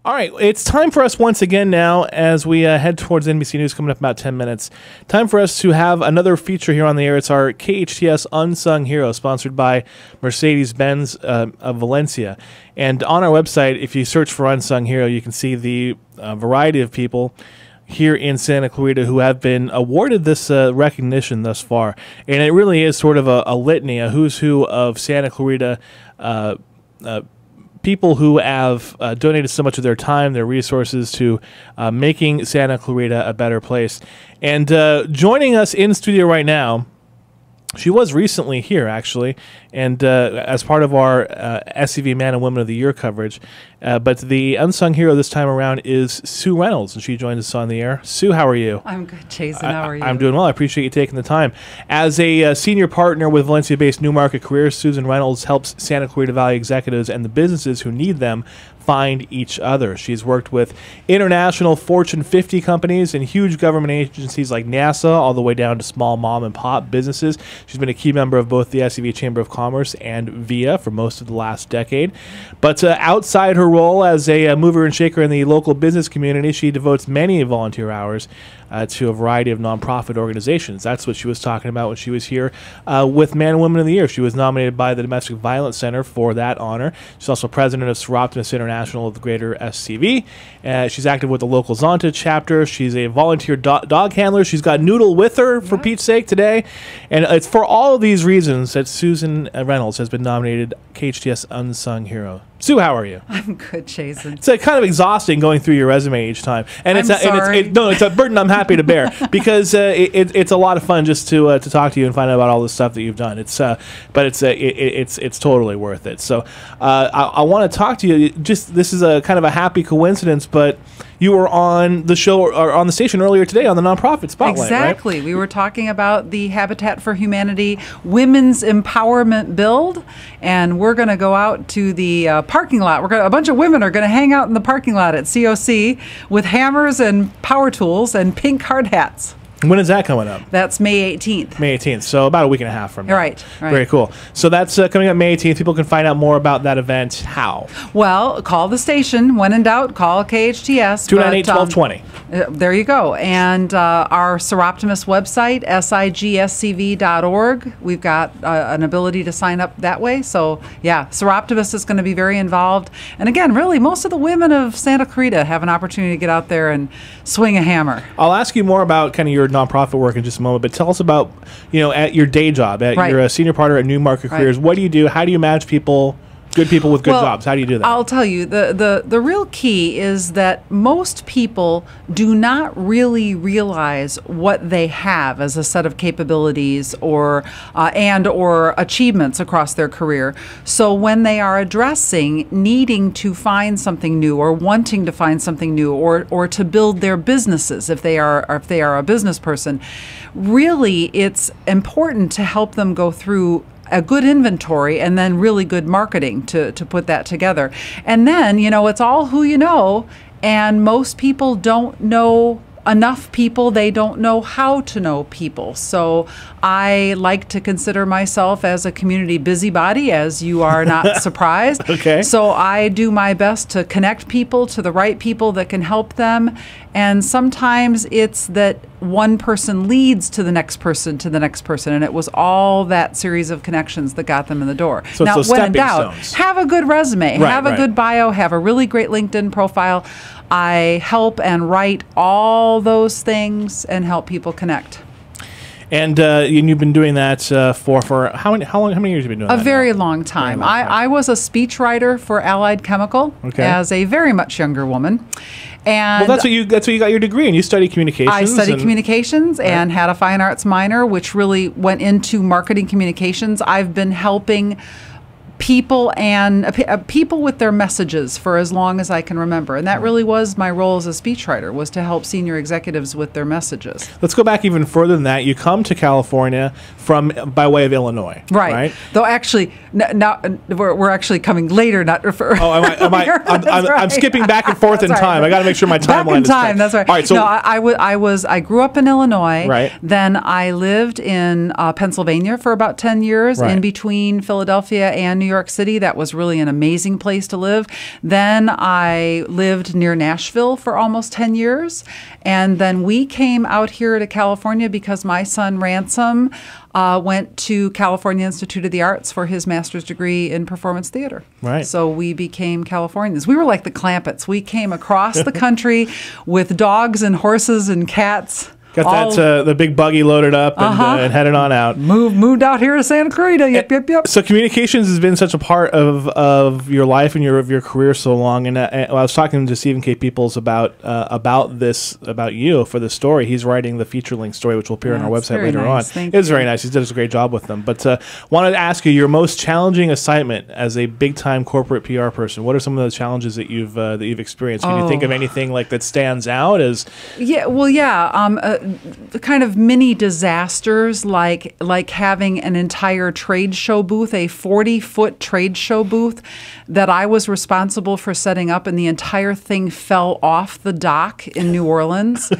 All right, it's time for us once again now as we head towards NBC News coming up about 10 minutes. Time for us to have another feature here on the air. It's our KHTS Unsung Hero, sponsored by Mercedes-Benz of Valencia. And on our website, if you search for Unsung Hero, you can see the variety of people here in Santa Clarita who have been awarded this recognition thus far. And it really is sort of a litany, a who's who of Santa Clarita people who have donated so much of their time, their resources to making Santa Clarita a better place. And joining us in studio right now, she was recently here, actually, and as part of our SCV Man and Woman of the Year coverage. But the unsung hero this time around is Sue Reynolds, and she joins us on the air. Sue, how are you? I'm good, Jason. How are you? I'm doing well. I appreciate you taking the time. As a senior partner with Valencia-based New Market Careers, Susan Reynolds helps Santa Clarita Valley executives and the businesses who need them find each other. She's worked with international Fortune 50 companies and huge government agencies like NASA, all the way down to small mom and pop businesses. She's been a key member of both the SCV Chamber of Commerce and VIA for most of the last decade. But outside her role as a mover and shaker in the local business community, she devotes many volunteer hours to a variety of nonprofit organizations. That's what she was talking about when she was here with Man and Woman of the Year. She was nominated by the Domestic Violence Center for that honor. She's also president of Seroptimus International of the Greater SCV. She's active with the local Zonta chapter. She's a volunteer dog handler. She's got Noodle with her, for Pete's sake, today. And it's for all of these reasons that Susan Reynolds has been nominated KHTS Unsung Hero. Sue, how are you? I'm good, Jason. It's kind of exhausting going through your resume each time, and it's a burden I'm happy to bear because it's a lot of fun just to talk to you and find out about all the stuff that you've done. It's totally worth it. So I want to talk to you. Just this is a kind of a happy coincidence, but you were on the show or on the station earlier today on the Nonprofit Spotlight. Exactly. Right? We were talking about the Habitat for Humanity Women's Empowerment Build, and we're going to go out to the parking lot. A bunch of women are going to hang out in the parking lot at COC with hammers and power tools and pink hard hats. When is that coming up? That's May 18th. May 18th, so about a week and a half from now. Right. Very cool. So that's coming up May 18th. People can find out more about that event. How? Well, call the station. When in doubt, call KHTS. 298-1220. There you go. And our Seroptimus website, sigscv.org. We've got an ability to sign up that way. So, yeah, Seroptimus is going to be very involved. And again, really, most of the women of Santa Clarita have an opportunity to get out there and swing a hammer. I'll ask you more about kind of your nonprofit work in just a moment, but tell us about, at your day job, you're a senior partner at New Market Careers. What do you do? How do you manage people, good people with good jobs? How do you do that? I'll tell you, the real key is that most people do not really realize what they have as a set of capabilities or achievements across their career. So when they are addressing needing to find something new or wanting to find something new or to build their businesses, if they are a business person, really it's important to help them go through a good inventory and then really good marketing to put that together. And then, it's all who you know, and most people don't know enough people. They don't know how to know people. So I like to consider myself as a community busybody, as you are not surprised. Okay. So I do my best to connect people to the right people that can help them. And sometimes it's that one person leads to the next person to the next person, and it was all that series of connections that got them in the door. So now, it's when in stepping doubt, stones. have a good resume, have a good bio, have a really great LinkedIn profile. I help and write all those things and help people connect. And you've been doing that for how many years have you been doing that? A very long time. I was a speechwriter for Allied Chemical as a very much younger woman. And well, that's what you got your degree in. You studied communications. I studied communications and had a fine arts minor, which really went into marketing communications. I've been helping people and people with their messages for as long as I can remember, and that really was my role as a speechwriter, was to help senior executives with their messages. Let's go back even further than that. You come to California by way of Illinois, right? Though actually, now we're actually coming later. Not refer. Oh, I'm skipping back and forth in time. I got to make sure my timeline is correct. That's right. All right. So no, I grew up in Illinois. Right. Then I lived in Pennsylvania for about 10 years, in between Philadelphia and New New York City. That was really an amazing place to live. Then I lived near Nashville for almost 10 years. And then we came out here to California because my son Ransom went to California Institute of the Arts for his master's degree in performance theater. Right. So we became Californians. We were like the Clampetts. We came across the country with dogs and horses and cats. Got that the big buggy loaded up and headed on out. Moved out here to Santa Clarita. Yep. So communications has been such a part of your life and your career so long. And I was talking to Stephen K. Peoples about you for this story. He's writing the feature-length story, which will appear on our website later on. It's very nice. He does a great job with them. But wanted to ask you your most challenging assignment as a big-time corporate PR person. What are some of the challenges that you've experienced? Can you think of anything like that stands out as? Kind of mini disasters like having an entire trade show booth, a 40-foot trade show booth that I was responsible for setting up, and the entire thing fell off the dock in New Orleans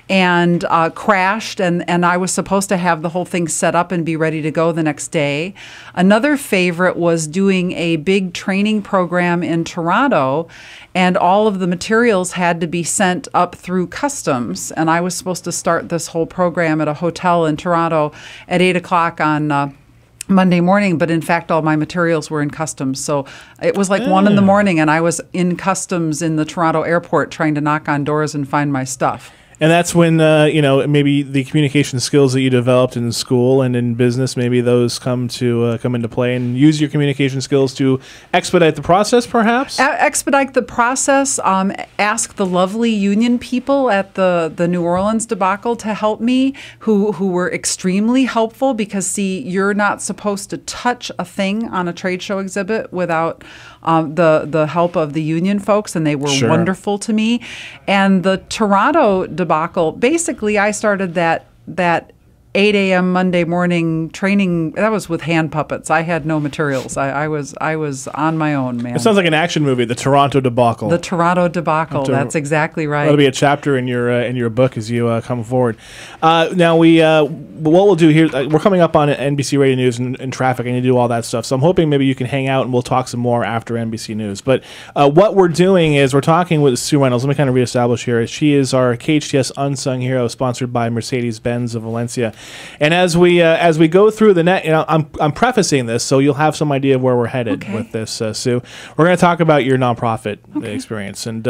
and crashed, and I was supposed to have the whole thing set up and be ready to go the next day. Another favorite was doing a big training program in Toronto, and all of the materials had to be sent up through customs, and I was supposed to start this whole program at a hotel in Toronto at 8 o'clock on Monday morning, but in fact all my materials were in customs. So it was like 1 in the morning and I was in customs in the Toronto airport trying to knock on doors and find my stuff. And that's when, maybe the communication skills that you developed in school and in business, maybe those come into play, and use your communication skills to expedite the process, perhaps? Expedite the process. Ask the lovely union people at the New Orleans debacle to help me, who were extremely helpful, because, see, you're not supposed to touch a thing on a trade show exhibit without the help of the union folks, and they were wonderful to me. And the Toronto debacle, basically I started that 8 a.m. Monday morning training. That was with hand puppets. I had no materials. I was on my own, man. It sounds like an action movie, The Toronto Debacle. The Toronto Debacle. That's exactly right. That'll be a chapter in your book as you come forward. Now what we'll do here, we're coming up on NBC Radio News and traffic. I need to do all that stuff. So I'm hoping maybe you can hang out and we'll talk some more after NBC News. But what we're doing is we're talking with Sue Reynolds. Let me kind of reestablish here. She is our KHTS Unsung Hero, sponsored by Mercedes-Benz of Valencia. And as we go through the net, I'm prefacing this so you'll have some idea of where we're headed with this, Sue. We're going to talk about your nonprofit experience, and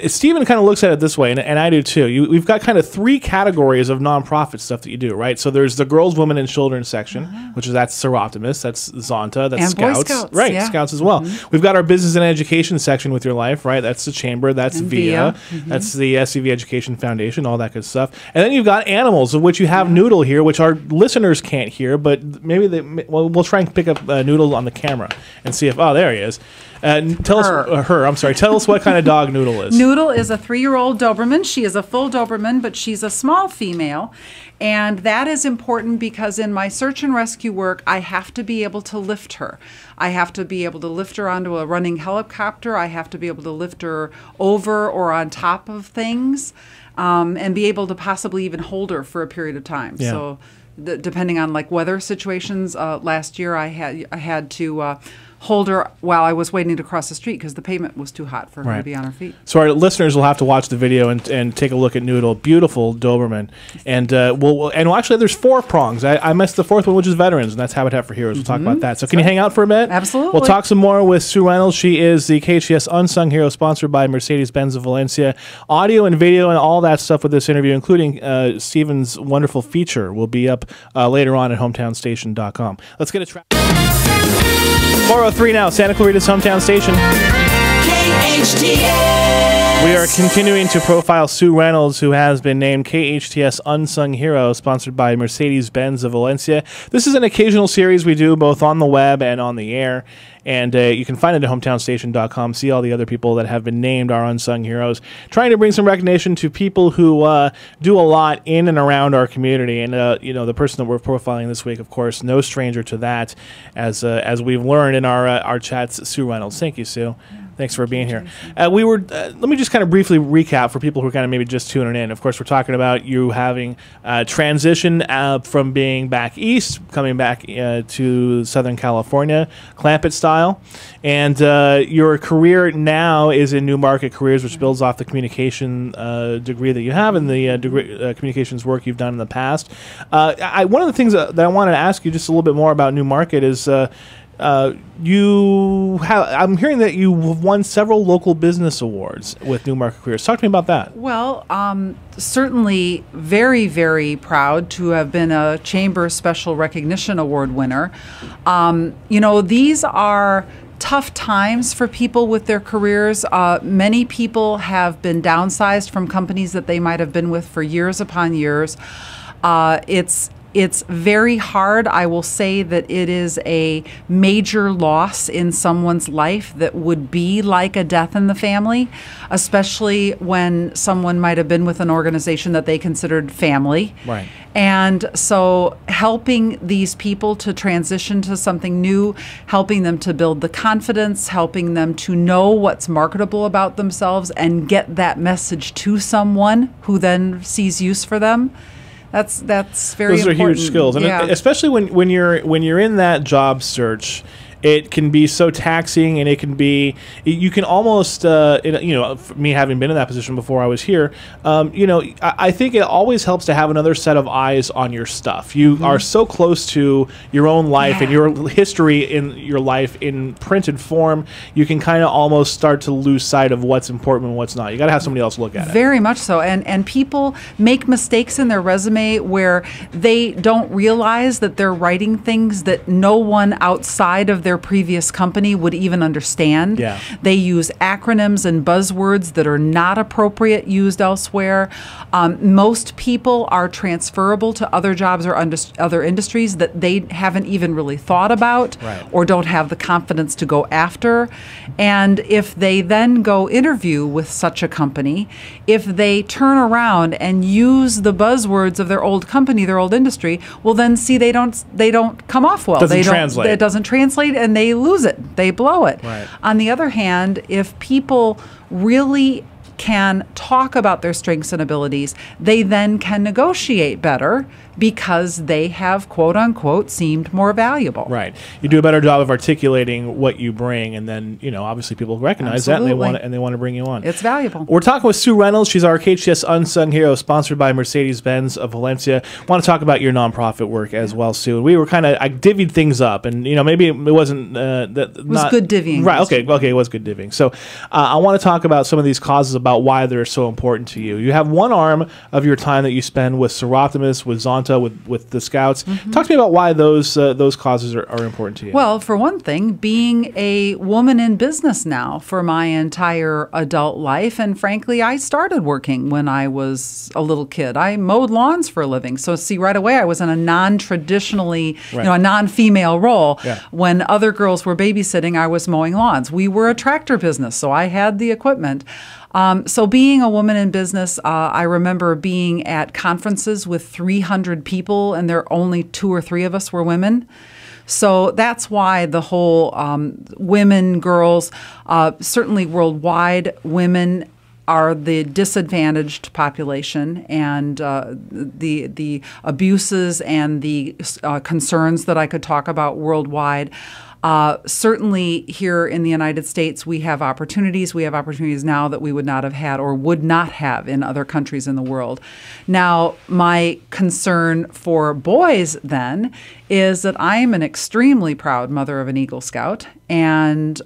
Stephen kind of looks at it this way, and I do too. We've got kind of 3 categories of nonprofit stuff that you do, right? So there's the Girls, Women, and Children section, that's Seroptimus, that's Zonta, that's and Scouts, Boy Scouts, right? Yeah. Scouts as well. We've got our Business and Education section with your life, right? That's the Chamber, that's VIA, that's the SCV Education Foundation, all that good stuff. And then you've got Animals, of which you have Noodle here, which our listeners can't hear, but maybe we'll try and pick up Noodle on the camera and see if there he is. Tell us what kind of dog Noodle is. Noodle is a 3-year-old Doberman. She is a full Doberman, but she's a small female. And that is important because in my search and rescue work, I have to be able to lift her. I have to be able to lift her onto a running helicopter. I have to be able to lift her over or on top of things, and be able to possibly even hold her for a period of time. Yeah. So depending on like weather situations, last year I had to hold her while I was waiting to cross the street because the pavement was too hot for her to be on her feet. So our listeners will have to watch the video and take a look at Noodle, beautiful Doberman, and actually there's 4 prongs. I missed the 4th one, which is Veterans, and that's Habitat for Heroes. We'll talk about that. So can you hang out for a bit? Absolutely. We'll talk some more with Sue Reynolds. She is the KHTS Unsung Hero, sponsored by Mercedes-Benz of Valencia. Audio and video and all that stuff with this interview, including Stephen's wonderful feature, will be up later on at hometownstation.com. Let's get a track. 4:03 now, Santa Clarita's hometown station. KHTS. We are continuing to profile Sue Reynolds, who has been named KHTS Unsung Hero, sponsored by Mercedes-Benz of Valencia. This is an occasional series we do both on the web and on the air. And you can find it at hometownstation.com. See all the other people that have been named our unsung heroes. Trying to bring some recognition to people who do a lot in and around our community. And the person that we're profiling this week, of course, no stranger to that, as we've learned in our chats, Sue Reynolds. Thank you, Sue. Thanks for being here. Let me just kind of briefly recap for people who are kind of maybe just tuning in. Of course, we're talking about you having transition from being back east, coming back to Southern California, Clampett style. And your career now is in New Market Careers, which builds off the communication degree that you have and the communications work you've done in the past. One of the things that I wanted to ask you just a little bit more about New Market is I'm hearing that you've won several local business awards with New Market Careers. Talk to me about that. Well, certainly very, very proud to have been a Chamber Special Recognition Award winner. These are tough times for people with their careers. Many people have been downsized from companies that they might have been with for years upon years. It's very hard. I will say that it is a major loss in someone's life that would be like a death in the family, especially when someone might have been with an organization that they considered family. Right. And so helping these people to transition to something new, helping them to build the confidence, helping them to know what's marketable about themselves and get that message to someone who then sees use for them. That's very important. Those are huge skills, and especially when you're in that job search, it can be so taxing, and you can almost for me having been in that position before I was here, I think it always helps to have another set of eyes on your stuff. You are so close to your own life and your history in your life in printed form. You can kind of almost start to lose sight of what's important and what's not. You got to have somebody else look at it. Very much so, and people make mistakes in their resume where they don't realize that they're writing things that no one outside of their previous company would even understand. Yeah. They use acronyms and buzzwords that are not appropriate used elsewhere. Most people are transferable to other jobs or other industries that they haven't even really thought about or don't have the confidence to go after. And if they then go interview with such a company, if they turn around and use the buzzwords of their old company, their old industry, well then see they don't come off well. Doesn't translate. It doesn't translate, and they lose it. They blow it. Right. On the other hand, if people really can talk about their strengths and abilities, they then can negotiate better because they have, quote unquote, seemed more valuable. Right. You do a better job of articulating what you bring, and then, obviously people recognize that, and they want to bring you on. It's valuable. We're talking with Sue Reynolds. She's our KHTS Unsung Hero, sponsored by Mercedes-Benz of Valencia. Want to talk about your nonprofit work as well, Sue. We were I divvied things up, and maybe it wasn't it was good divvying. Right. Okay, it was good divvying. So I want to talk about some of these causes, about why they're so important to you. You have one arm of your time that you spend with Seroptimus, with Zonta, with the Scouts. Talk to me about why those causes are important to you. Well, for one thing, being a woman in business now for my entire adult life, and frankly, I started working when I was a little kid. I mowed lawns for a living. So see, right away, I was in a non-traditionally, a non-female role. Yeah. When other girls were babysitting, I was mowing lawns. We were a tractor business, so I had the equipment. So being a woman in business, I remember being at conferences with 300 people, and there only 2 or 3 of us were women. So that's why the whole women, girls, certainly worldwide, women are the disadvantaged population, and the abuses and the concerns that I could talk about worldwide. Certainly here in the United States, we have opportunities. We have opportunities now that we would not have had or would not have in other countries in the world. Now, my concern for boys then is that I am an extremely proud mother of an Eagle Scout, and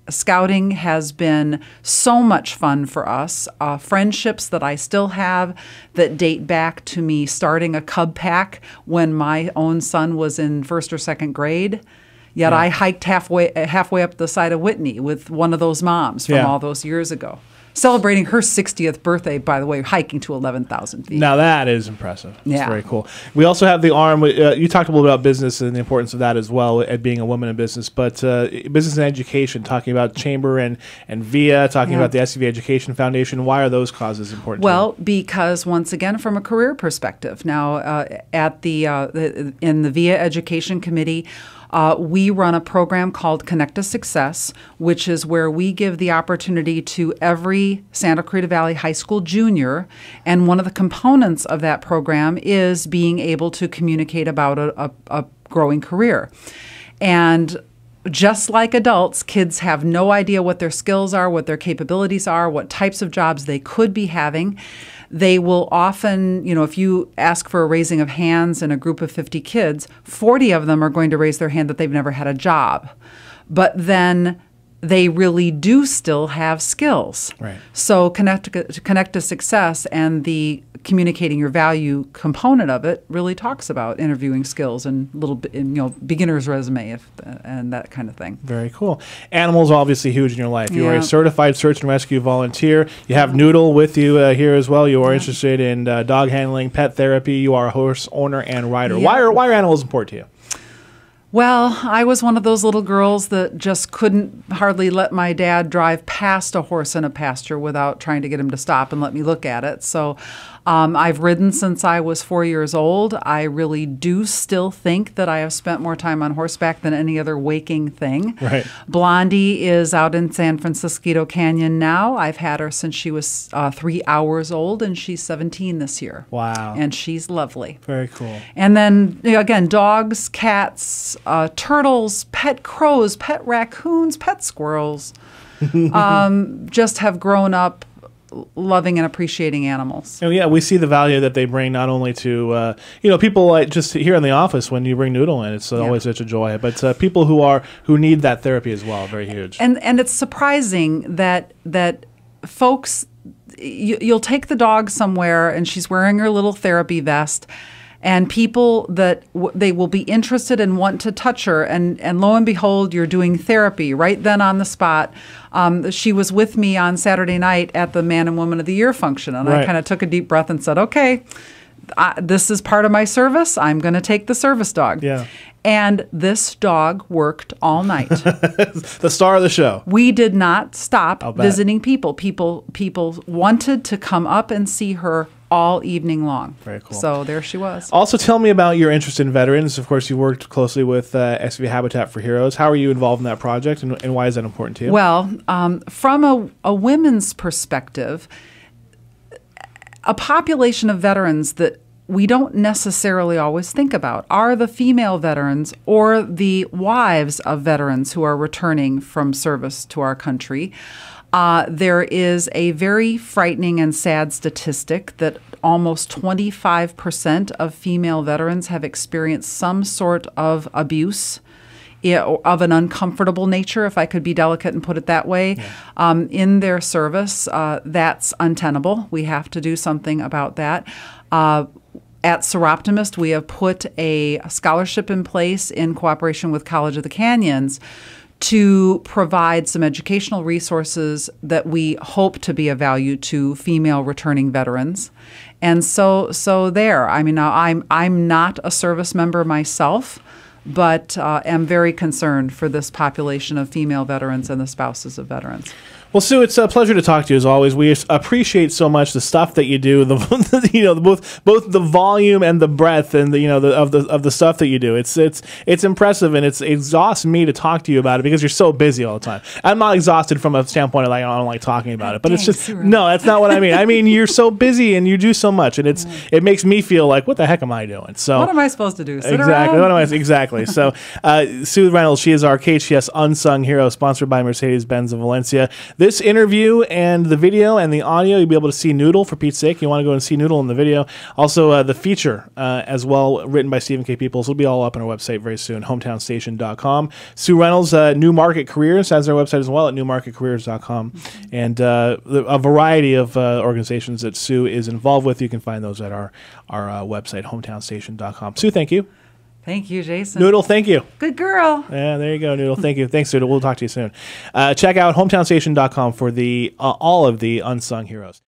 Scouting has been so much fun for us. Friendships that I still have that date back to me starting a Cub Pack when my own son was in 1st or 2nd grade. Yet I hiked halfway up the side of Whitney with one of those moms from all those years ago. Celebrating her 60th birthday, by the way, hiking to 11,000 feet. Now that is impressive. That's very cool. We also have the arm. You talked a little bit about business and the importance of that as well, at being a woman in business. But business and education, talking about Chamber and VIA, talking about the SCV Education Foundation. Why are those causes important? Well, because once again, from a career perspective, now at in the VIA Education Committee, we run a program called Connect to Success, which is where we give the opportunity to every Santa Clarita Valley High School junior, and one of the components of that program is being able to communicate about a growing career. And just like adults, kids have no idea what their skills are, what their capabilities are, what types of jobs they could be having. They will often, if you ask for a raising of hands in a group of 50 kids, 40 of them are going to raise their hand that they've never had a job. But then they really do still have skills. Right. So Connect to Success and the communicating your value component of it really talks about interviewing skills and little beginner's resume and that kind of thing. Very cool. Animals are obviously huge in your life. You are Yeah. a certified search and rescue volunteer. You have Noodle with you here as well. You are interested in dog handling, pet therapy. You are a horse owner and rider. Yeah. Why are animals important to you? Well, I was one of those little girls that just couldn't hardly let my dad drive past a horse in a pasture without trying to get him to stop and let me look at it. So I've ridden since I was 4 years old. I really do still think that I have spent more time on horseback than any other waking thing. Right. Blondie is out in San Francisco Canyon now. I've had her since she was 3 hours old, and she's 17 this year. Wow. And she's lovely. Very cool. And then, again, dogs, cats, turtles, pet crows, pet raccoons, pet squirrels, just have grown up loving and appreciating animals. Oh, yeah, we see the value that they bring not only to people like just here in the office when you bring Noodle in. It's always such a joy. But people who need that therapy as well, very huge. And it's surprising that folks, you'll take the dog somewhere and she's wearing her little therapy vest, and people that they will be interested and want to touch her, and lo and behold, you're doing therapy right then on the spot. She was with me on Saturday night at the Man and Woman of the Year function, and I kind of took a deep breath and said, okay, this is part of my service. I'm going to take the service dog. Yeah. And this dog worked all night. The star of the show. We did not stop I'll bet. visiting people. People wanted to come up and see her all evening long. Very cool. So there she was. Also, tell me about your interest in veterans. Of course, you worked closely with SV Habitat for Heroes. How are you involved in that project, and why is that important to you? Well, from a women's perspective, a population of veterans that we don't necessarily always think about are the female veterans or the wives of veterans who are returning from service to our country. There is a very frightening and sad statistic that almost 25% of female veterans have experienced some sort of abuse of an uncomfortable nature, if I could be delicate and put it that way, in their service. That's untenable. We have to do something about that. At Soroptimist, we have put a scholarship in place in cooperation with College of the Canyons to provide some educational resources that we hope to be of value to female returning veterans. And so there. I mean, now I'm not a service member myself, but am very concerned for this population of female veterans and the spouses of veterans. Well, Sue, it's a pleasure to talk to you as always. We appreciate so much the stuff that you do, both the volume and the breadth, and of the stuff that you do. It's impressive, and it exhausts me to talk to you about it because you're so busy all the time. I'm not exhausted from a standpoint of I don't like talking about it, but it's just no, that's not what I mean. I mean you're so busy and you do so much, and it makes me feel like what the heck am I doing? So what am I supposed to do? Sit exactly. around? What am I exactly? So Sue Reynolds, she is our KHTS Unsung Hero, sponsored by Mercedes-Benz of Valencia. This interview and the video and the audio, you'll be able to see Noodle, for Pete's sake. You want to go and see Noodle in the video. Also, the feature as well, written by Stephen K. Peoples, will be all up on our website very soon, hometownstation.com. Sue Reynolds, New Market Careers, has their website as well at newmarketcareers.com. And a variety of organizations that Sue is involved with. You can find those at our website, hometownstation.com. Sue, thank you. Thank you, Jason. Noodle, thank you. Good girl. Yeah, there you go, Noodle. Thank you. Thanks, Noodle. We'll talk to you soon. Check out hometownstation.com for all of the Unsung Heroes.